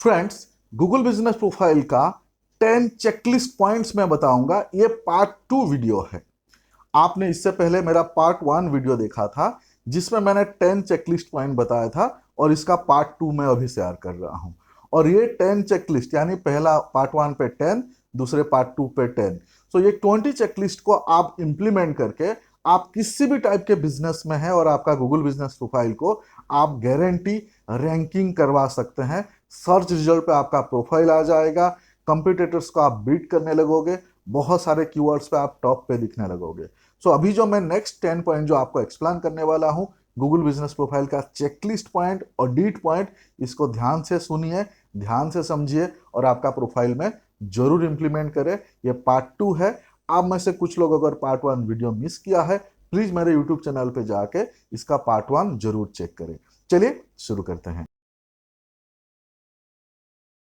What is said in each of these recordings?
Friends, Google business profile का 10 checklist points मैं बताऊंगा। ये पार्ट 2 वीडियो है। आपने इससे पहले मेरा पार्ट 1 वीडियो देखा था जिसमें मैंने 10 चेकलिस्ट पॉइंट बताया था और इसका पार्ट 2 मैं अभी शेयर कर रहा हूं। और ये 10 चेकलिस्ट यानी पहला पार्ट 1 पे 10, दूसरे पार्ट 2 पे 10, सो ये 20 चेकलिस्ट को आप इंप्लीमेंट करके आप किसी भी टाइप के बिजनेस में है और आपका गूगल बिजनेस प्रोफाइल को आप गारंटी रैंकिंग करवा सकते हैं। सर्च रिजल्ट पे आपका प्रोफाइल आ जाएगा, कंपटीटर्स को आप बीट करने लगोगे, बहुत सारे कीवर्ड्स पे आप टॉप पे दिखने लगोगे। सो अभी जो मैं नेक्स्ट 10 पॉइंट जो आपको एक्सप्लेन करने वाला हूं, गूगल बिजनेस प्रोफाइल का चेकलिस्ट पॉइंट और डीट पॉइंट, इसको ध्यान से सुनिए, ध्यान से समझिए और आपका प्रोफाइल में जरूर इंप्लीमेंट करें। ये पार्ट 2 है। आप में से कुछ लोग अगर पार्ट 1 वीडियो मिस किया है, प्लीज मेरे यूट्यूब चैनल पे जाके इसका पार्ट 1 जरूर चेक करें। चलिए शुरू करते हैं।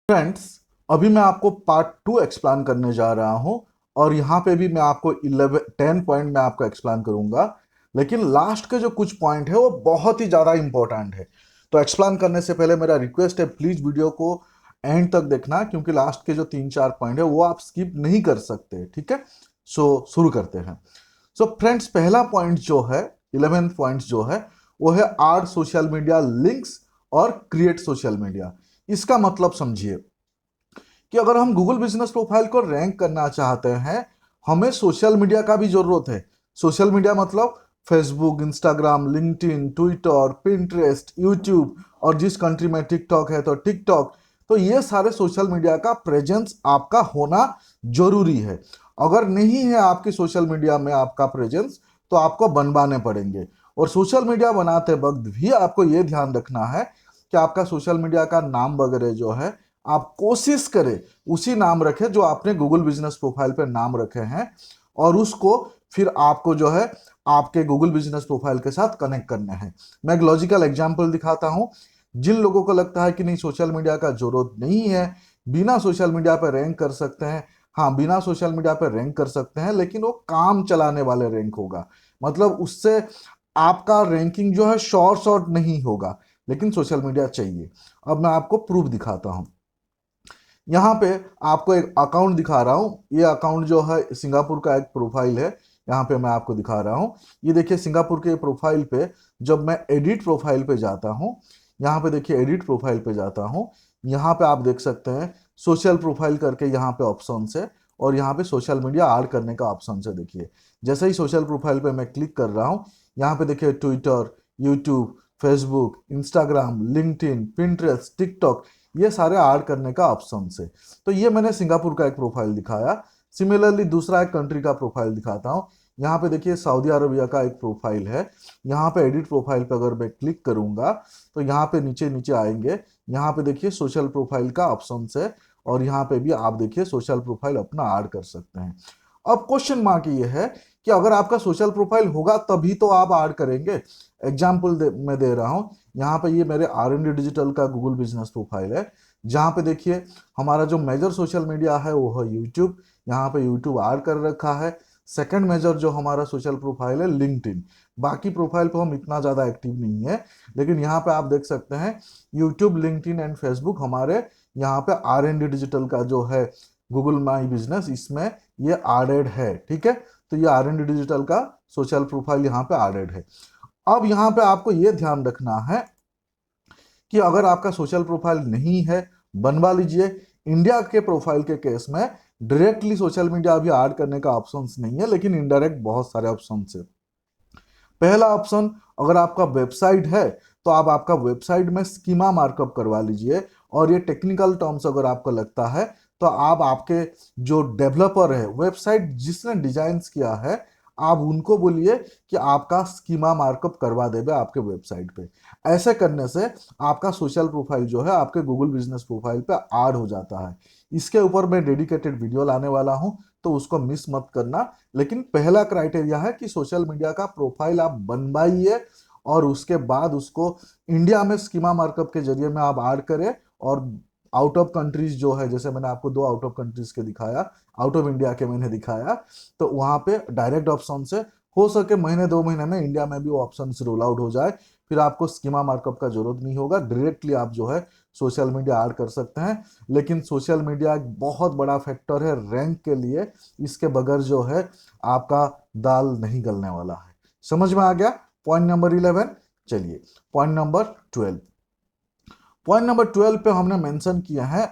फ्रेंड्स, अभी मैं आपको पार्ट 2 एक्सप्लेन करने जा रहा हूं और यहां पे भी मैं आपको 10 पॉइंट में आपको एक्सप्लेन करूंगा, लेकिन लास्ट के जो कुछ पॉइंट है वो बहुत ही ज्यादा इंपॉर्टेंट है। तो एक्सप्लेन करने से पहले मेरा रिक्वेस्ट है, प्लीज वीडियो को एंड तक देखना, क्योंकि लास्ट के जो 3-4 पॉइंट है वो आप स्किप नहीं कर सकते। ठीक है, सो शुरू करते हैं। सो फ्रेंड्स, पहला पॉइंट जो है, 11th पॉइंट जो है, वो है ऐड सोशल मीडिया लिंक्स और क्रिएट सोशल मीडिया। इसका मतलब समझिए कि अगर हम गूगल बिजनेस प्रोफाइल को रैंक करना चाहते हैं, हमें सोशल मीडिया का भी जरूरत है। सोशल मीडिया मतलब Facebook, Instagram, LinkedIn, Twitter, Pinterest, YouTube, और जिस कंट्री में टिकटॉक है तो टिकटॉक। तो ये सारे सोशल मीडिया का प्रेजेंस आपका होना जरूरी है। अगर नहीं है आपकी सोशल मीडिया में आपका प्रेजेंस, तो आपको बनवाने पड़ेंगे। और सोशल मीडिया बनाते वक्त भी आपको ये ध्यान रखना है कि आपका सोशल मीडिया का नाम वगैरह जो है, आप कोशिश करें उसी नाम रखें जो आपने गूगल बिजनेस प्रोफाइल पे नाम रखे हैं, और उसको फिर आपको जो है आपके गूगल बिजनेस प्रोफाइल के साथ कनेक्ट करना है। मैं एक लॉजिकल एग्जांपल दिखाता हूं। जिन लोगों को लगता है कि नहीं सोशल मीडिया का जरूरत नहीं है, बिना सोशल मीडिया पर रैंक कर सकते हैं, हाँ बिना सोशल मीडिया पर रैंक कर सकते हैं, लेकिन वो काम चलाने वाले रैंक होगा। मतलब उससे आपका रैंकिंग जो है शॉर्ट शॉर्ट नहीं होगा, लेकिन सोशल मीडिया चाहिए। अब मैं आपको प्रूफ दिखाता हूं। यहाँ पे आपको एक अकाउंट दिखा रहा हूँ। ये अकाउंट जो है सिंगापुर का एक प्रोफाइल है। यहाँ पे मैं आपको दिखा रहा हूँ। ये देखिए सिंगापुर के प्रोफाइल पे जब मैं एडिट प्रोफाइल पे जाता हूँ, यहाँ पे देखिए एडिट प्रोफाइल पे जाता हूँ, यहाँ पे आप देख सकते हैं सोशल प्रोफाइल करके यहाँ पे ऑप्शन है, और यहाँ पे सोशल मीडिया ऐड करने का ऑप्शन है। देखिए जैसे ही सोशल प्रोफाइल पे मैं क्लिक कर रहा हूँ, यहाँ पे देखिए Twitter, YouTube, Facebook, Instagram, LinkedIn, Pinterest, TikTok, ये सारे ऐड करने का ऑप्शन है। तो ये मैंने सिंगापुर का एक प्रोफाइल दिखाया। सिमिलरली दूसरा एक कंट्री का प्रोफाइल दिखाता हूँ। यहाँ पे देखिए सऊदी अरबिया का एक प्रोफाइल है। यहाँ पे एडिट प्रोफाइल पे अगर मैं क्लिक करूंगा, तो यहाँ पे नीचे नीचे आएंगे, यहाँ पे देखिए सोशल प्रोफाइल का ऑप्शन है, और यहाँ पे भी आप देखिए सोशल प्रोफाइल अपना ऐड कर सकते हैं। अब क्वेश्चन मार्क ये है कि अगर आपका सोशल प्रोफाइल होगा तभी तो आप ऐड करेंगे। एग्जाम्पल मैं दे रहा हूँ। यहाँ पे ये मेरे R&D डिजिटल का गूगल बिजनेस प्रोफाइल है, जहाँ पे देखिए हमारा जो मेजर सोशल मीडिया है वो है यूट्यूब। यहाँ पे यूट्यूब ऐड कर रखा है। सेकंड मेजर जो हमारा सोशल प्रोफाइल है लिंक्डइन। बाकी प्रोफाइल पे हम इतना ज़्यादा एक्टिव नहीं है, लेकिन यहाँ पे आप देख सकते हैं यूट्यूब, लिंक्डइन एंड फेसबुक हमारे यहाँ पे R&D डिजिटल का जो है गूगल माई बिजनेस, इसमें ये एडेड है। ठीक है, तो ये R&D डिजिटल का सोशल प्रोफाइल यहाँ पे एडेड है। अब यहाँ पे आपको ये ध्यान रखना है कि अगर आपका सोशल प्रोफाइल नहीं है, बनवा लीजिए। इंडिया के प्रोफाइल के केस में डायरेक्टली सोशल मीडिया अभी ऐड करने का ऑप्शंस नहीं है, लेकिन इनडायरेक्ट बहुत सारे ऑप्शंस है। पहला ऑप्शन, अगर आपका वेबसाइट है तो आप आपका वेबसाइट में स्कीमा मार्कअप करवा लीजिए। और ये टेक्निकल टर्म्स अगर आपको लगता है, तो आप आपके जो डेवलपर है, वेबसाइट जिसने डिजाइन किया है, आप उनको बोलिए कि आपका स्कीमा मार्कअप करवा देवे आपके वेबसाइट पे। ऐसे करने से आपका सोशल प्रोफाइल जो है आपके गूगल बिजनेस प्रोफाइल पे ऐड हो जाता है। इसके ऊपर मैं डेडिकेटेड वीडियो लाने वाला हूं, तो उसको मिस मत करना। लेकिन पहला क्राइटेरिया है कि सोशल मीडिया का प्रोफाइल आप बनवाइए, और उसके बाद उसको इंडिया में स्कीमा मार्कअप के जरिए में आप ऐड करें। और आउट ऑफ कंट्रीज जो है, जैसे मैंने आपको 2 आउट ऑफ कंट्रीज के दिखाया, आउट ऑफ इंडिया के मैंने दिखाया, तो वहां पे डायरेक्ट ऑप्शन से हो सके महीने 2 महीने में इंडिया में भी वो ऑप्शन रोल आउट हो जाए। फिर आपको स्कीमा मार्कअप का जरूरत नहीं होगा, डायरेक्टली आप जो है सोशल मीडिया ऐड कर सकते हैं। लेकिन सोशल मीडिया एक बहुत बड़ा फैक्टर है रैंक के लिए, इसके बगैर जो है आपका दाल नहीं गलने वाला है। समझ में आ गया पॉइंट नंबर 11। चलिए पॉइंट नंबर 12। पॉइंट नंबर 12 पे हमने मेंशन किया है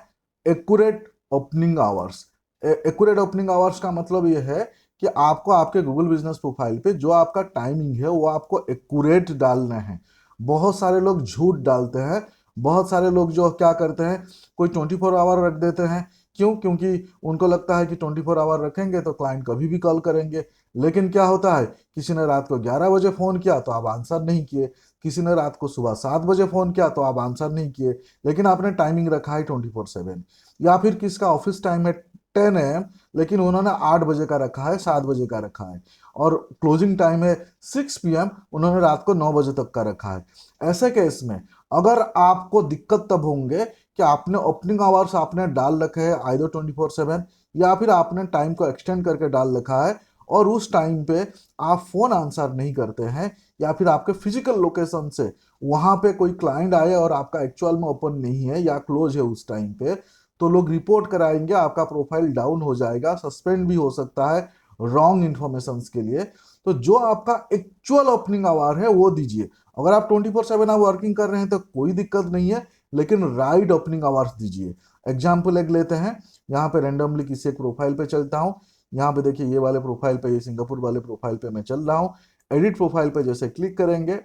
accurate opening hours. Accurate opening hours का मतलब ये है कि आपको आपके गूगल बिजनेस प्रोफाइल पे जो आपका टाइमिंग है वो आपको एक्यूरेट डालना है। बहुत सारे लोग झूठ डालते हैं, बहुत सारे लोग जो क्या करते हैं, कोई 24 आवर रख देते हैं। क्यों? क्योंकि उनको लगता है कि 24 आवर रखेंगे तो क्लाइंट कभी भी कॉल करेंगे। लेकिन क्या होता है, किसी ने रात को 11 बजे फ़ोन किया तो आप आंसर नहीं किए, किसी ने रात को सुबह 7 बजे फ़ोन किया तो आप आंसर नहीं किए, लेकिन आपने टाइमिंग रखा है 24/7। या फिर किसका ऑफिस टाइम है 10 AM, लेकिन उन्होंने 8 बजे का रखा है, 7 बजे का रखा है, और क्लोजिंग टाइम है 6 PM, उन्होंने रात को 9 बजे तक का रखा है। ऐसे केस में अगर आपको दिक्कत तब होंगे कि आपने ओपनिंग आवर्स आपने डाल रखे हैं आइदर 24/7, या फिर आपने टाइम को एक्सटेंड करके डाल रखा है और उस टाइम पे आप फोन आंसर नहीं करते हैं, या फिर आपके फिजिकल लोकेशन से वहां पे कोई क्लाइंट आए और आपका एक्चुअल में ओपन नहीं है या क्लोज है उस टाइम पे, तो लोग रिपोर्ट कराएंगे, आपका प्रोफाइल डाउन हो जाएगा, सस्पेंड भी हो सकता है रॉन्ग इन्फॉर्मेशन के लिए। तो जो आपका एक्चुअल ओपनिंग आवर है वो दीजिए। अगर आप 24/7 आप वर्किंग कर रहे हैं तो कोई दिक्कत नहीं है, लेकिन राइट ओपनिंग आवर्स दीजिए। एग्जाम्पल एक लेते हैं, यहाँ पे रेंडमली किसी एक प्रोफाइल पे चलता हूँ। यहाँ पे देखिए ये वाले प्रोफाइल पे, ये सिंगापुर वाले प्रोफाइल पे मैं चल रहा हूँ। एडिट प्रोफाइल पे जैसे क्लिक करेंगे,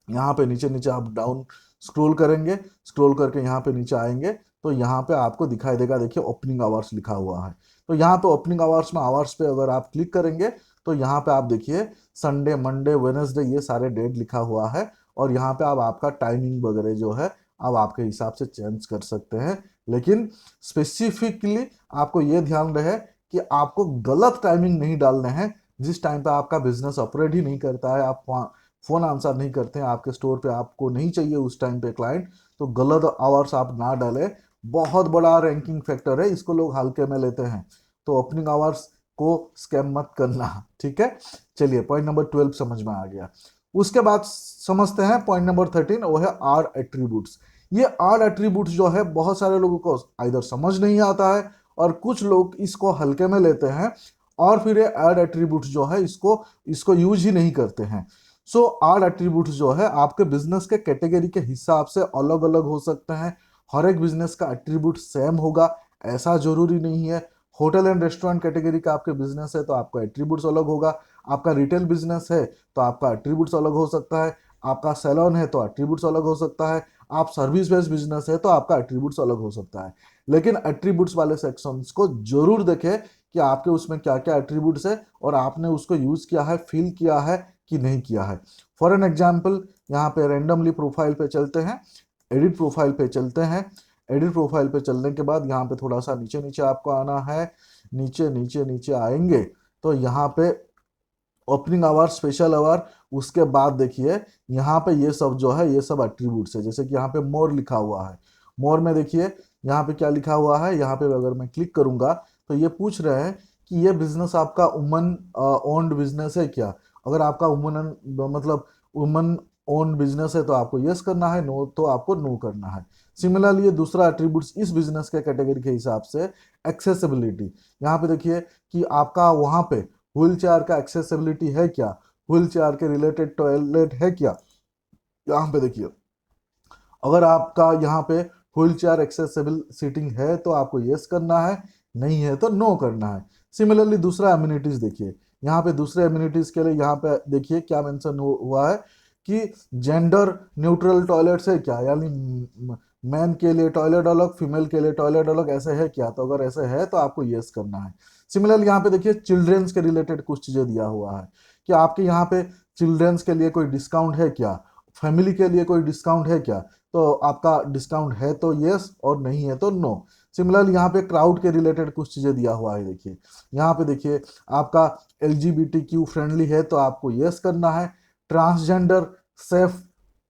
यहाँ पे नीचे नीचे आप डाउन स्क्रॉल करेंगे, स्क्रॉल करके यहाँ पे नीचे आएंगे तो यहाँ पे आपको दिखाई देगा, देखिए ओपनिंग आवर्स लिखा हुआ है। तो यहाँ पे ओपनिंग आवर्स में आवर्स पे अगर आप क्लिक करेंगे तो यहाँ पे आप देखिए संडे, मंडे, वेडनेसडे ये सारे डेट लिखा हुआ है, और यहाँ पे आप आपका टाइमिंग वगैरह जो है आप आपके हिसाब से चेंज कर सकते हैं। लेकिन स्पेसिफिकली आपको ये ध्यान रहे कि आपको गलत टाइमिंग नहीं डालने हैं। जिस टाइम पे आपका बिजनेस ऑपरेट ही नहीं करता है, आप फोन आंसर नहीं करते हैं, आपके स्टोर पे आपको नहीं चाहिए उस टाइम पे क्लाइंट, तो गलत आवर्स आप ना डालें। बहुत बड़ा रैंकिंग फैक्टर है, इसको लोग हल्के में लेते हैं। तो ओपनिंग आवर्स को स्कैम मत करना, ठीक है। चलिए पॉइंट नंबर 12 समझ में आ गया। उसके बाद समझते हैं पॉइंट नंबर 13, वो है आर एट्रीब्यूट्स। ये आर एट्रीब्यूट्स जो है बहुत सारे लोगों को इधर समझ नहीं आता है, और कुछ लोग इसको हल्के में लेते हैं, और फिर ये ऐड एट्रीब्यूट्स जो है इसको इसको यूज ही नहीं करते हैं। सो आर एट्रीब्यूट्स जो है आपके बिजनेस के कैटेगरी के हिसाब से अलग अलग हो सकते हैं। हर एक बिजनेस का एट्रीब्यूट सेम होगा ऐसा जरूरी नहीं है। होटल एंड रेस्टोरेंट कैटेगरी का आपके बिजनेस है तो आपका एट्रीब्यूट्स अलग होगा, आपका रिटेल बिजनेस है तो आपका एट्रीब्यूट्स अलग हो सकता है, आपका सैलून है तो एट्रीब्यूट्स अलग हो सकता है, आप सर्विस बेस्ड बिजनेस है तो आपका एट्रीब्यूट्स अलग हो सकता है। लेकिन एट्रीब्यूट्स वाले सेक्शंस को जरूर देखें कि आपके उसमें क्या क्या एट्रीब्यूट्स है और आपने उसको यूज किया है, फिल किया है कि नहीं किया है। फॉर एन एग्जाम्पल यहाँ पे रेंडमली प्रोफाइल पे चलते हैं, एडिट प्रोफाइल पे चलते हैं। एडिट प्रोफाइल पे चलने के बाद यहाँ पे थोड़ा सा नीचे नीचे आपको आना है, नीचे नीचे नीचे आएंगे तो यहाँ पे ओपनिंग आवर, स्पेशल आवर, उसके बाद देखिए यहाँ पे ये सब जो है ये सब एट्रीब्यूट्स है। जैसे कि यहाँ पे मोर लिखा हुआ है, मोर में देखिए यहाँ पे क्या लिखा हुआ है, यहाँ पे अगर मैं क्लिक करूंगा तो ये पूछ रहे हैं कि ये बिजनेस आपका वुमन ओन्ड बिजनेस है क्या। अगर आपका वुमन मतलब वुमन ओन्ड बिजनेस है तो आपको यस करना है, नो तो आपको नो करना है। सिमिलरली ये दूसरा एट्रीब्यूट्स इस बिजनेस के कैटेगरी के हिसाब से एक्सेसिबिलिटी, यहाँ पे देखिए कि आपका वहाँ पे व्हील चेयर का एक्सेसिबिलिटी है क्या, व्हील चेयर के रिलेटेड टॉयलेट है क्या। यहाँ पे देखिए अगर आपका यहाँ पे व्हील चेयर एक्सेसिबल सीटिंग है तो आपको यस करना है, नहीं है तो नो करना है। सिमिलरली दूसरा एम्यूनिटीज देखिए, यहाँ पे दूसरे एम्यूनिटीज के लिए यहाँ पे देखिए क्या मेंशन हुआ है कि जेंडर न्यूट्रल टॉयलेट्स है क्या, यानी मैन के लिए टॉयलेट अलग, फीमेल के लिए टॉयलेट अलग, ऐसे है क्या। तो अगर ऐसे है तो आपको यस करना है। सिमिलरली यहाँ पे देखिए चिल्ड्रेंस के रिलेटेड कुछ चीजें दिया हुआ है कि आपके यहाँ पे चिल्ड्रेंस के लिए कोई डिस्काउंट है क्या, फैमिली के लिए कोई डिस्काउंट है क्या। तो आपका डिस्काउंट है तो यस और नहीं है तो नो। सिमिलरली यहाँ पे क्राउड के रिलेटेड कुछ चीजें दिया हुआ है, देखिए यहाँ पे देखिए आपका LGBTQ फ्रेंडली है तो आपको यस करना है, ट्रांसजेंडर सेफ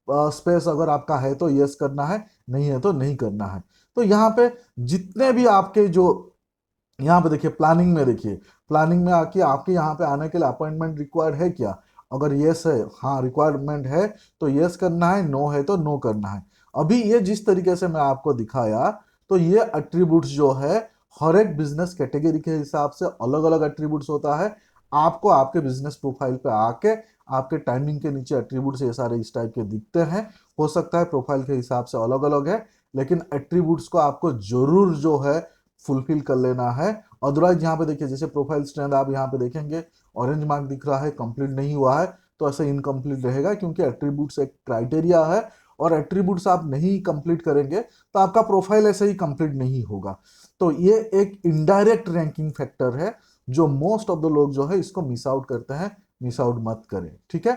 स्पेस अगर आपका है तो यस करना है, नहीं है तो नहीं करना है। तो यहाँ पे जितने भी आपके जो यहाँ पे देखिए प्लानिंग में देखिए, प्लानिंग में आके आपके यहाँ पे आने के लिए अपॉइंटमेंट रिक्वायर्ड है क्या। अगर यस है, हाँ रिक्वायरमेंट है तो यस करना है, नो है तो नो करना है। अभी ये जिस तरीके से मैं आपको दिखाया, तो ये एट्रीब्यूट्स जो है हर एक बिजनेस कैटेगरी के हिसाब से अलग अलग एट्रीब्यूट्स होता है। आपको आपके बिजनेस प्रोफाइल पे आके आपके टाइमिंग के नीचे एट्रीब्यूट्स ये सारे इस टाइप के दिखते हैं। हो सकता है प्रोफाइल के हिसाब से अलग अलग है, लेकिन एट्रीब्यूट्स को आपको जरूर जो है फुलफिल कर लेना है। अदरवाइज यहाँ पे देखिए, जैसे प्रोफाइल स्ट्रेंथ आप यहाँ पे देखेंगे ऑरेंज मार्क दिख रहा है, कंप्लीट नहीं हुआ है, तो ऐसे इनकम्प्लीट रहेगा, क्योंकि एट्रीब्यूट्स एक क्राइटेरिया है और एट्रीब्यूट्स आप नहीं कंप्लीट करेंगे तो आपका प्रोफाइल ऐसे ही कंप्लीट नहीं होगा। तो ये एक इनडायरेक्ट रैंकिंग फैक्टर है जो मोस्ट ऑफ द लोग जो है इसको मिस आउट करते हैं। मिस आउट मत करें, ठीक है।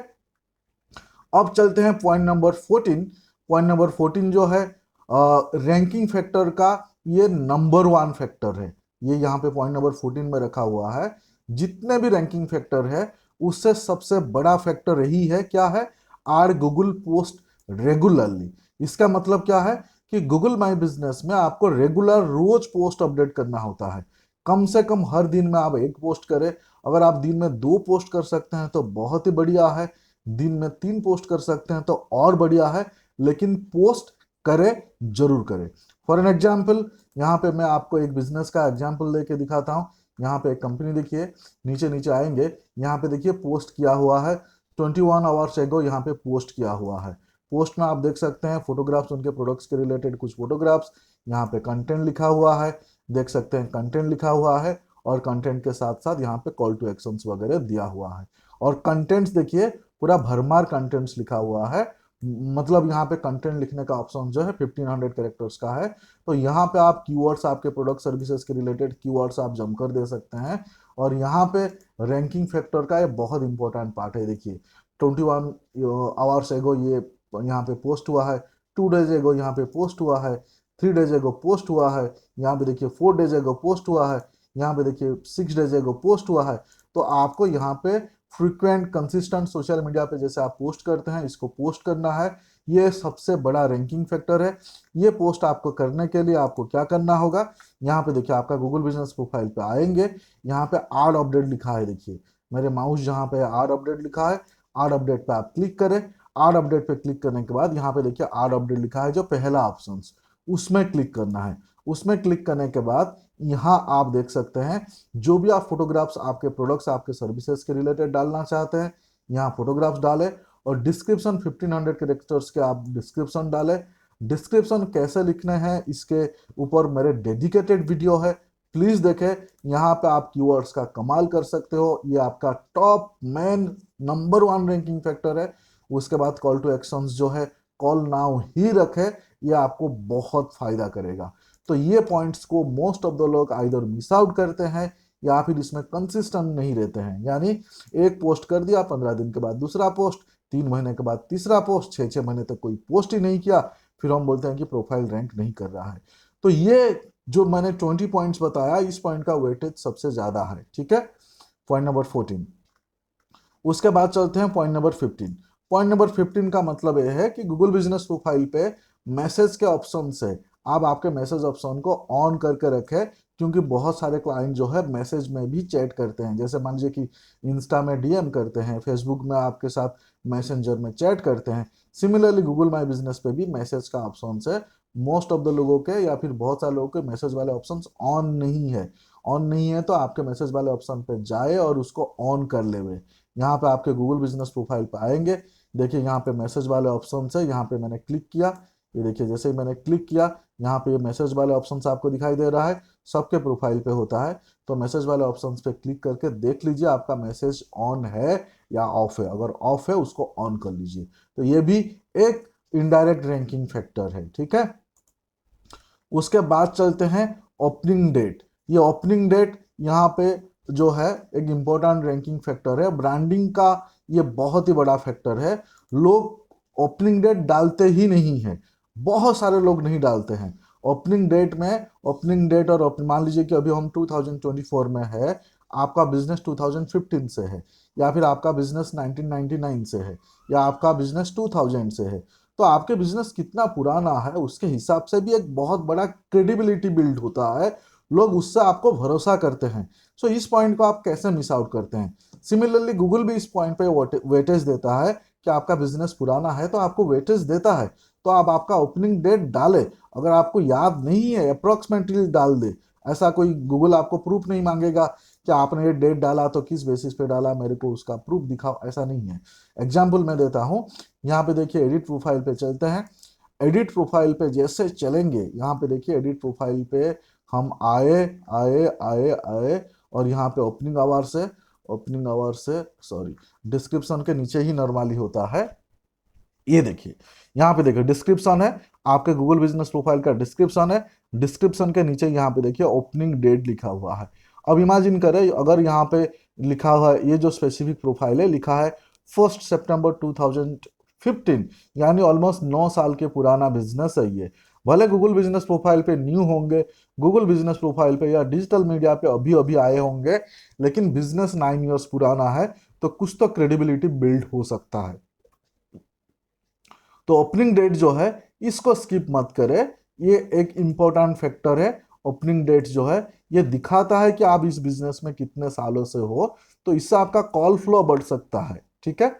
अब चलते हैं पॉइंट नंबर 14। पॉइंट नंबर 14 जो है रैंकिंग फैक्टर का ये नंबर वन फैक्टर है। ये यहाँ पे पॉइंट नंबर 14 में रखा हुआ है। जितने भी रैंकिंग फैक्टर है उससे सबसे बड़ा फैक्टर यही है, क्या है? Are Google post regularly. इसका मतलब क्या है कि गूगल माई बिजनेस में आपको रेगुलर रोज पोस्ट अपडेट करना होता है। कम से कम हर दिन में आप एक पोस्ट करें। अगर आप दिन में 2 पोस्ट कर सकते हैं तो बहुत ही बढ़िया है। दिन में 3 पोस्ट कर सकते हैं तो और बढ़िया है, लेकिन पोस्ट करें, जरूर करें। फॉर एन एग्जाम्पल, यहाँ पे मैं आपको एक बिजनेस का एग्जाम्पल लेके दिखाता हूँ। यहाँ पे एक कंपनी देखिए, नीचे नीचे आएंगे, यहाँ पे देखिए पोस्ट किया हुआ है 21 आवर्स एगो, यहाँ पे पोस्ट किया हुआ है। पोस्ट में आप देख सकते हैं फोटोग्राफ्स, उनके प्रोडक्ट्स के रिलेटेड कुछ फोटोग्राफ्स। यहाँ पे कंटेंट लिखा हुआ है, देख सकते हैं कंटेंट लिखा हुआ है, और कंटेंट के साथ साथ यहाँ पे कॉल टू एक्शंस वगैरह दिया हुआ है। और कंटेंट्स देखिए पूरा भरमार कंटेंट्स लिखा हुआ है। मतलब यहाँ पे कंटेंट लिखने का ऑप्शन जो है 1500 कैरेक्टर्स का है। तो यहाँ पे आप कीवर्ड्स, आपके प्रोडक्ट सर्विसेज के रिलेटेड कीवर्ड्स आप जमकर दे सकते हैं। और यहाँ पे रैंकिंग फैक्टर का ये बहुत इंपॉर्टेंट पार्ट है। देखिए 21 आवर्स एगो ये यहाँ पे पोस्ट हुआ है, 2 डेज एगो यहाँ पे पोस्ट हुआ है, 3 डेज एगो पोस्ट हुआ है, यहाँ पे देखिए 4 डेज एगो पोस्ट हुआ है, यहाँ पे देखिए 6 डेज एगो पोस्ट हुआ है। तो आपको यहाँ पे फ्रीक्वेंट कंसिस्टेंट सोशल मीडिया पे जैसे आप पोस्ट करते हैं, इसको पोस्ट करना है। ये सबसे बड़ा रैंकिंग फैक्टर है। ये पोस्ट आपको करने के लिए आपको क्या करना होगा, यहाँ पे देखिए आपका गूगल बिजनेस प्रोफाइल पे आएंगे, यहाँ पे आड अपडेट लिखा है। देखिए मेरे माउस जहाँ पे आड अपडेट लिखा है, आड अपडेट पे आप क्लिक करें। आड अपडेट पे क्लिक करने के बाद यहाँ पे देखिए आड अपडेट लिखा है, जो पहला ऑप्शन, उसमें क्लिक करना है। उसमें क्लिक करने के बाद यहाँ आप देख सकते हैं जो भी आप फोटोग्राफ्स, आपके प्रोडक्ट्स, आपके सर्विसेज के रिलेटेड डालना चाहते हैं, यहाँ फोटोग्राफ्स डालें। और डिस्क्रिप्शन 1500 कैरेक्टर्स के आप डिस्क्रिप्शन डालें। डिस्क्रिप्शन कैसे लिखने हैं इसके ऊपर मेरे डेडिकेटेड वीडियो है, प्लीज देखें। यहाँ पे आप कीवर्ड्स का कमाल कर सकते हो। ये आपका top main number one ranking factor है। उसके बाद कॉल टू एक्शंस जो है, कॉल नाउ ही रखे, ये आपको बहुत फायदा करेगा। तो ये पॉइंट्स को मोस्ट ऑफ द लोग आइदर मिस आउट करते हैं या फिर इसमें कंसिस्टेंट नहीं रहते हैं। यानी एक पोस्ट कर दिया, 15 दिन के बाद दूसरा पोस्ट, 3 महीने के बाद तीसरा पोस्ट, 6 महीने तक कोई पोस्ट ही नहीं किया, फिर हम बोलते हैं कि प्रोफाइल रैंक नहीं कर रहा है। तो ये जो मैंने 20 पॉइंट्स बताया, इस पॉइंट का वेटेज सबसे ज्यादा है, ठीक है। Point number 14। उसके बाद चलते हैं पॉइंट नंबर 15। पॉइंट नंबर 15 का मतलब यह है कि गूगल बिजनेस प्रोफाइल पे मैसेज के ऑप्शन से आप आपके मैसेज ऑप्शन को ऑन करके रखें, क्योंकि बहुत सारे क्लाइंट जो है मैसेज में भी चैट करते हैं। जैसे मान लीजिए कि इंस्टा में डीएम करते हैं, फेसबुक में आपके साथ मैसेंजर में चैट करते हैं। सिमिलरली गूगल माई बिजनेस पे भी मैसेज का ऑप्शन है। मोस्ट ऑफ द लोगों के या फिर बहुत सारे लोगों के मैसेज वाले ऑप्शन ऑन नहीं है। ऑन नहीं है तो आपके मैसेज वाले ऑप्शन पे जाए और उसको ऑन कर ले हुए। यहाँ पे आपके गूगल बिजनेस प्रोफाइल पे आएंगे, देखिए यहाँ पे मैसेज वाले ऑप्शन है, यहाँ पे मैंने क्लिक किया। ये देखिए जैसे ही मैंने क्लिक किया, यहाँ पे मैसेज वाले ऑप्शन आपको दिखाई दे रहा है, सबके प्रोफाइल पे होता है। तो मैसेज वाले ऑप्शन पे क्लिक करके देख लीजिए आपका मैसेज ऑन है या ऑफ है। अगर ऑफ है उसको ऑन कर लीजिए। तो ये भी एक इनडायरेक्ट रैंकिंग फैक्टर है, ठीक है। उसके बाद चलते हैं ओपनिंग डेट। ये ओपनिंग डेट यहाँ पे जो है एक इंपॉर्टेंट रैंकिंग फैक्टर है। ब्रांडिंग का ये बहुत ही बड़ा फैक्टर है। लोग ओपनिंग डेट डालते ही नहीं है, बहुत सारे लोग नहीं डालते हैं ओपनिंग डेट में। ओपनिंग डेट और मान लीजिए कि अभी हम 2024 में है, आपका बिजनेस 2015 से है, या फिर आपका बिजनेस 1999 से है, या आपका बिजनेस 2000 से है। तो आपके बिजनेस कितना पुराना है उसके हिसाब से भी एक बहुत बड़ा क्रेडिबिलिटी बिल्ड होता है। लोग उससे आपको भरोसा करते हैं। सो इस पॉइंट को आप कैसे मिस आउट करते हैं? सिमिलरली गूगल भी इस पॉइंट पे वेटेज देता है कि आपका बिजनेस पुराना है तो आपको वेटेज देता है, तो आप आपका ओपनिंग डेट डाले, अगर आपको याद नहीं है अप्रोक्सीमेटली डाल दे। ऐसा कोई गूगल आपको प्रूफ नहीं मांगेगा कि आपने ये डेट डाला तो किस बेसिस पे डाला, मेरे को उसका प्रूफ दिखाओ, ऐसा नहीं है। एग्जाम्पल मैं देता हूँ, यहाँ पे देखिए एडिट प्रोफाइल पे चलते हैं। एडिट प्रोफाइल पे जैसे चलेंगे, यहाँ पे देखिए एडिट प्रोफाइल पे हम आए आए आए आए और यहाँ पे ओपनिंग आवर से सॉरी, डिस्क्रिप्शन के नीचे ही नॉर्मली होता है। ये देखिए यहाँ पे देखिए डिस्क्रिप्शन है, आपके गूगल बिजनेस प्रोफाइल का डिस्क्रिप्शन है। डिस्क्रिप्शन के नीचे यहाँ पे देखिए ओपनिंग डेट लिखा हुआ है। अब इमेजिन करें अगर यहाँ पे लिखा हुआ है, ये जो स्पेसिफिक प्रोफाइल है लिखा है 1 सितंबर 2015, यानी ऑलमोस्ट 9 साल के पुराना बिजनेस है ये। भले गूगल बिजनेस प्रोफाइल पे न्यू होंगे, गूगल बिजनेस प्रोफाइल पे या डिजिटल मीडिया पे अभी अभी आए होंगे, लेकिन बिजनेस 9 ईयर्स पुराना है, तो कुछ तो क्रेडिबिलिटी बिल्ड हो सकता है। तो ओपनिंग डेट जो है इसको स्किप मत करें, ये एक इंपॉर्टेंट फैक्टर है। ओपनिंग डेट जो है ये दिखाता है कि आप इस बिजनेस में कितने सालों से हो, तो इससे आपका कॉल फ्लो बढ़ सकता है, ठीक है।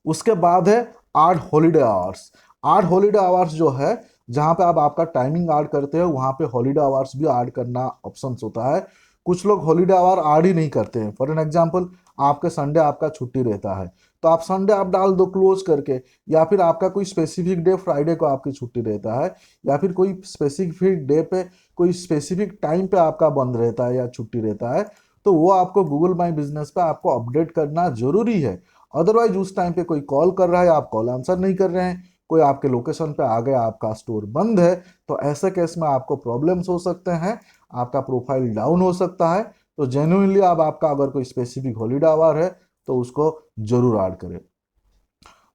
उसके बाद है add holiday hours. Add holiday hours जो है, जहां पे आप आपका टाइमिंग ऐड करते हो वहां पे हॉलीडे आवर्स भी ऐड करना ऑप्शन होता है। कुछ लोग हॉलीडे आवर ऐड ही नहीं करते हैं। फॉर एन एग्जांपल, आपके संडे आपका छुट्टी रहता है, तो आप संडे आप डाल दो क्लोज करके, या फिर आपका कोई स्पेसिफिक डे फ्राइडे को आपकी छुट्टी रहता है, या फिर कोई स्पेसिफिक डे पे कोई स्पेसिफिक टाइम पे आपका बंद रहता है या छुट्टी रहता है, तो वो आपको गूगल माई बिजनेस पे आपको अपडेट करना जरूरी है। अदरवाइज उस टाइम पे कोई कॉल कर रहा है, आप कॉल आंसर नहीं कर रहे हैं, कोई आपके लोकेशन पे आ गया, आपका स्टोर बंद है, तो ऐसे केस में आपको प्रॉब्लम्स हो सकते हैं, आपका प्रोफाइल डाउन हो सकता है। तो जेन्युइनली आप आपका अगर कोई स्पेसिफिक हॉलीडे आवर है तो उसको जरूर ऐड करें।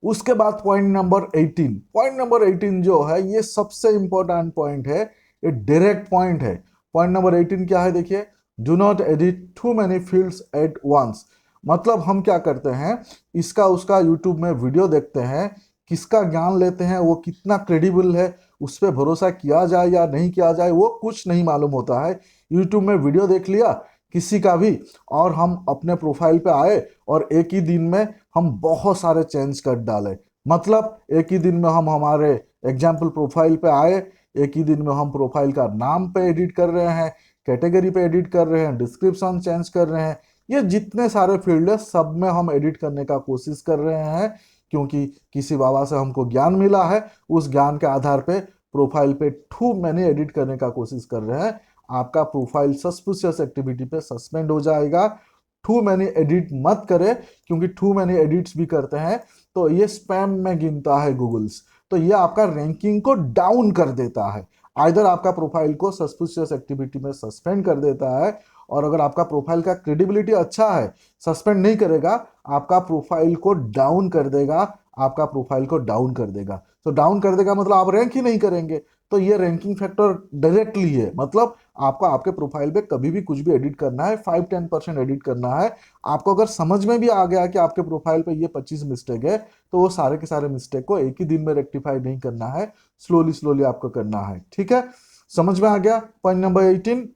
उसके बाद पॉइंट नंबर 18 जो है ये सबसे इंपॉर्टेंट पॉइंट है, ये डायरेक्ट पॉइंट है। पॉइंट नंबर 18 क्या है देखिए, do not edit too many fields at once. मतलब हम क्या करते हैं, इसका उसका यूट्यूब में वीडियो देखते हैं, किसका ज्ञान लेते हैं, वो कितना क्रेडिबल है, उस पर भरोसा किया जाए या नहीं किया जाए वो कुछ नहीं मालूम होता है। यूट्यूब में वीडियो देख लिया किसी का भी, और हम अपने प्रोफाइल पे आए और एक ही दिन में हम बहुत सारे चेंज कर डाले। मतलब एक ही दिन में हम हमारे एग्जाम्पल प्रोफाइल पे आए, एक ही दिन में हम प्रोफाइल का नाम पे एडिट कर रहे हैं, कैटेगरी पे एडिट कर रहे हैं, डिस्क्रिप्शन चेंज कर रहे हैं, ये जितने सारे फील्ड है सब में हम एडिट करने का कोशिश कर रहे हैं, क्योंकि किसी बाबा से हमको ज्ञान मिला है, उस ज्ञान के आधार पे प्रोफाइल पे टू मैनी एडिट करने का कोशिश कर रहे हैं। आपका प्रोफाइल सस्पिशियस एक्टिविटी पे सस्पेंड हो जाएगा। टू मैनी एडिट मत करें, क्योंकि टू मैनी एडिट्स भी करते हैं तो ये स्पैम में गिनता है गूगल्स, तो ये आपका रैंकिंग को डाउन कर देता है। आइदर आपका प्रोफाइल को सस्पिशियस एक्टिविटी में सस्पेंड कर देता है, और अगर आपका प्रोफाइल का क्रेडिबिलिटी अच्छा है, सस्पेंड नहीं करेगा, आपका प्रोफाइल को डाउन कर देगा, आपका प्रोफाइल को डाउन कर देगा। तो डाउन कर देगा मतलब आप रैंक ही नहीं करेंगे, तो ये रैंकिंग फैक्टर डायरेक्टली है। मतलब आपको आपके प्रोफाइल पे कभी भी कुछ भी एडिट करना है, 5-10% एडिट करना है। आपको अगर समझ में भी आ गया कि आपके प्रोफाइल पे ये 25 मिस्टेक है, तो वो सारे के सारे मिस्टेक को एक ही दिन में रेक्टिफाई नहीं करना है, स्लोली स्लोली आपको करना है, ठीक है। समझ में आ गया पॉइंट नंबर 18।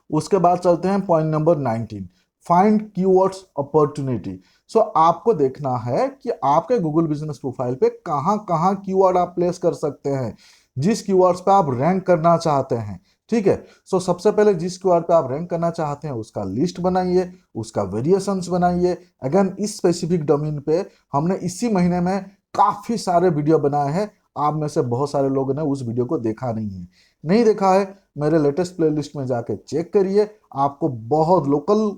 उसके बाद चलते हैं point number 19, find keywords opportunity. So आपको देखना है कि आपके गूगल बिजनेस प्रोफाइल पे कहाँ कहाँ कीवर्ड आप प्लेस कर सकते हैं, जिस कीवर्ड्स पे आप रैंक करना चाहते हैं, ठीक है। सो सबसे पहले जिस कीवर्ड पे आप रैंक करना चाहते हैं उसका लिस्ट बनाइए, उसका वेरिएशंस बनाइए। अगेन इस स्पेसिफिक डोमेन पे हमने इसी महीने में काफी सारे वीडियो बनाए हैं, आप में से बहुत सारे लोगों ने उस वीडियो को देखा नहीं है। नहीं देखा है, मेरे लेटेस्ट प्लेलिस्ट में जाके चेक करिए, आपको बहुत लोकल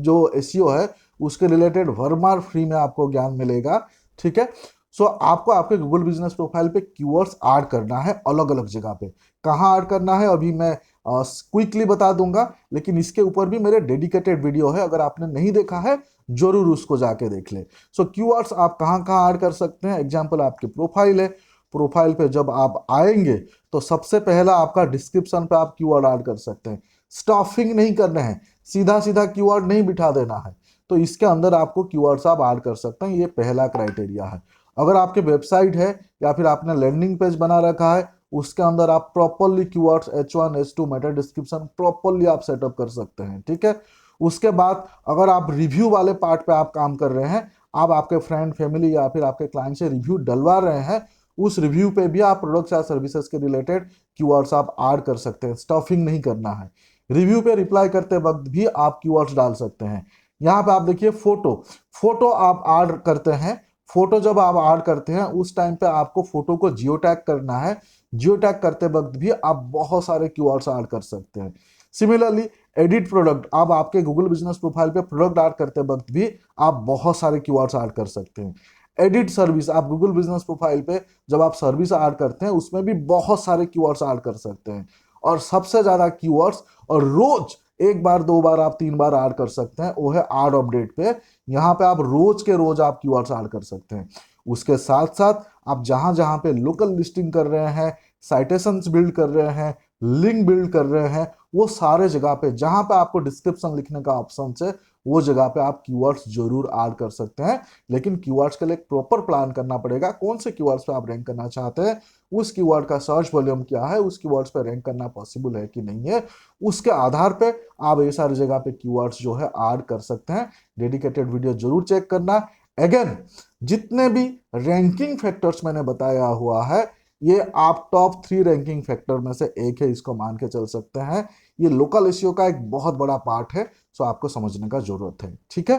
जो एसईओ है उसके रिलेटेड भरमार फ्री में आपको ज्ञान मिलेगा, ठीक है। सो आपको आपके गूगल बिजनेस प्रोफाइल पे कीवर्ड्स ऐड करना है अलग अलग जगह पे। कहाँ ऐड करना है अभी मैं क्विकली बता दूंगा, लेकिन इसके ऊपर भी मेरे डेडिकेटेड वीडियो है, अगर आपने नहीं देखा है जरूर उसको जाके देख ले। सो कीवर्ड्स आप कहाँ कहाँ ऐड कर सकते हैं, एग्जाम्पल आपकी प्रोफाइल है, प्रोफाइल पे जब आप आएंगे तो सबसे पहला आपका डिस्क्रिप्शन पे आप कीवर्ड ऐड कर सकते हैं। स्टफिंग नहीं करना है, सीधा सीधा कीवर्ड नहीं बिठा देना है, तो इसके अंदर आपको कीवर्ड्स आप ऐड कर सकते हैं, ये पहला क्राइटेरिया है। अगर आपके वेबसाइट है या फिर आपने लैंडिंग पेज बना रखा है, उसके अंदर आप properly keywords H1 H2 Meta description properly आप सेटअप कर सकते हैं, ठीक है। उसके बाद अगर आप रिव्यू वाले पार्ट पे आप काम कर रहे हैं, आप आपके फ्रेंड फैमिली या फिर आपके क्लाइंट से रिव्यू डलवा रहे हैं, उस रिव्यू पे भी आप प्रोडक्ट्स या सर्विसेज के रिलेटेड कीवर्ड्स आप ऐड कर सकते हैं। स्टफिंग नहीं करना है। रिव्यू पे रिप्लाई करते वक्त भी आप कीवर्ड्स डाल सकते हैं। यहाँ पे आप देखिए फोटो, फोटो आप ऐड करते हैं। फोटो जब आप ऐड करते हैं उस टाइम पे आपको फोटो को जियो टैग करना है। जियो टैग करते वक्त भी आप बहुत सारे कीवर्ड्स ऐड कर सकते हैं। सिमिलरली एडिट प्रोडक्ट, आप आपके गूगल बिजनेस प्रोफाइल पे प्रोडक्ट ऐड करते वक्त भी आप बहुत सारे कीवर्ड्स ऐड कर सकते हैं। एडिट सर्विस, आप गूगल बिजनेस प्रोफाइल पे जब आप सर्विस ऐड करते हैं उसमें भी बहुत सारे कीवर्ड्स ऐड कर सकते हैं। और सबसे ज्यादा कीवर्ड्स और रोज एक बार, दो बार, आप तीन बार ऐड कर सकते हैं, वो है ऐड अपडेट पे। यहाँ पे आप रोज के रोज आप कीवर्ड्स ऐड कर सकते हैं। उसके साथ साथ आप जहां जहां पे लोकल लिस्टिंग कर रहे हैं, साइटेशंस बिल्ड कर रहे हैं, लिंक बिल्ड कर रहे हैं, वो सारे जगह पे जहां पे आपको डिस्क्रिप्शन लिखने का ऑप्शन है, वो जगह पे आप कीवर्ड्स जरूर ऐड कर सकते हैं। लेकिन कीवर्ड्स के लिए एक प्रॉपर प्लान करना पड़ेगा। कौन से कीवर्ड्स पे आप रैंक करना चाहते हैं, उस कीवर्ड का सर्च वॉल्यूम क्या है, उस कीवर्ड्स पे रैंक करना पॉसिबल है कि नहीं है, उसके आधार पे आप ये सारी जगह पे कीवर्ड्स जो है ऐड कर सकते हैं। डेडिकेटेड वीडियो जरूर चेक करना। अगेन, जितने भी रैंकिंग फैक्टर्स मैंने बताया हुआ है, ये आप टॉप 3 रैंकिंग फैक्टर में से एक है, इसको मान के चल सकते हैं। ये लोकल एसईओ का एक बहुत बड़ा पार्ट है, सो आपको समझने का जरूरत है। ठीक है,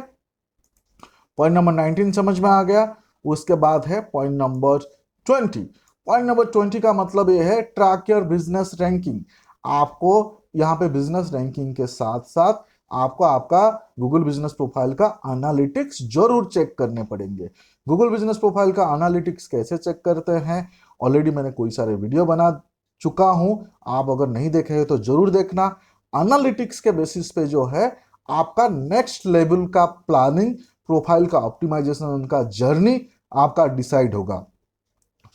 पॉइंट नंबर 19 समझ में आ गया। उसके बाद है पॉइंट नंबर 20। पॉइंट नंबर 20 का मतलब ये है ट्रैक योर बिजनेस रैंकिंग। आपको यहाँ पे बिजनेस रैंकिंग के साथ साथ आपको आपका गूगल बिजनेस प्रोफाइल का एनालिटिक्स जरूर चेक करने पड़ेंगे। गूगल बिजनेस प्रोफाइल का एनालिटिक्स कैसे चेक करते हैं, ऑलरेडी मैंने कोई सारे वीडियो बना चुका हूं, आप अगर नहीं देखे हैं तो जरूर देखना। एनालिटिक्स के बेसिस पे जो है आपका नेक्स्ट लेवल का प्लानिंग, प्रोफाइल का ऑप्टिमाइजेशन, उनका जर्नी आपका डिसाइड होगा।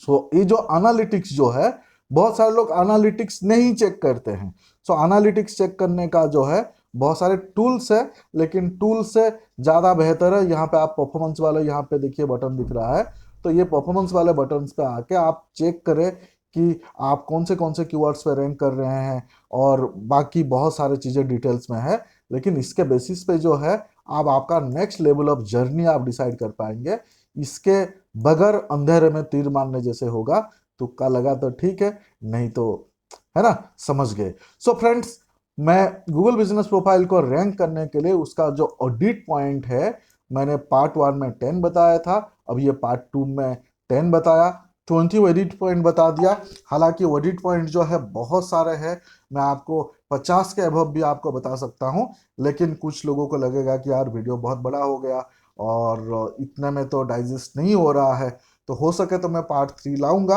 ये जो एनालिटिक्स जो है, बहुत सारे लोग एनालिटिक्स नहीं चेक करते हैं। एनालिटिक्स चेक करने का जो है बहुत सारे टूल्स है, लेकिन टूल से ज्यादा बेहतर है, यहाँ पे आप परफॉर्मेंस वाले, यहाँ पे देखिए बटन दिख रहा है, तो ये परफॉर्मेंस वाले बटन पे आके आप चेक करें कि आप कौन से कीवर्ड्स पे रैंक कर रहे हैं, और बाकी बहुत सारी चीजें डिटेल्स में है। लेकिन इसके बेसिस पे जो है आप आपका नेक्स्ट लेवल ऑफ जर्नी आप डिसाइड कर पाएंगे। इसके बगैर अंधेरे में तीर मारने जैसे होगा। तुक्का लगा तो ठीक है, नहीं तो, है ना, समझ गए। फ्रेंड्स, मैं गूगल बिजनेस प्रोफाइल को रैंक करने के लिए उसका जो ऑडिट पॉइंट है, मैंने पार्ट 1 में 10 बताया था, अब ये पार्ट 2 में 10 बताया, 20 ऑडिट पॉइंट बता दिया। हालांकि ऑडिट पॉइंट जो है बहुत सारे हैं, मैं आपको 50 के अबव भी आपको बता सकता हूं। लेकिन कुछ लोगों को लगेगा कि यार वीडियो बहुत बड़ा हो गया और इतने में तो डाइजेस्ट नहीं हो रहा है, तो हो सके तो मैं पार्ट 3 लाऊंगा।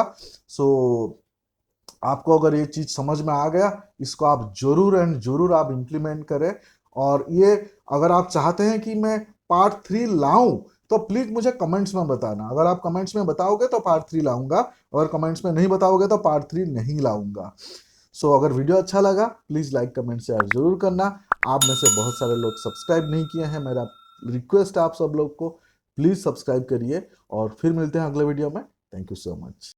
आपको अगर ये चीज समझ में आ गया, इसको आप जरूर एंड जरूर आप इंप्लीमेंट करें। और ये अगर आप चाहते हैं कि मैं पार्ट 3 लाऊं, तो प्लीज मुझे कमेंट्स में बताना। अगर आप कमेंट्स में बताओगे तो पार्ट 3 लाऊंगा, अगर कमेंट्स में नहीं बताओगे तो पार्ट 3 नहीं लाऊंगा। अगर वीडियो अच्छा लगा, प्लीज लाइक कमेंट शेयर जरूर करना। आप में से बहुत सारे लोग सब्सक्राइब नहीं किए हैं, मेरा रिक्वेस्ट है आप सब लोग को, प्लीज सब्सक्राइब करिए। और फिर मिलते हैं अगले वीडियो में। Thank you so much.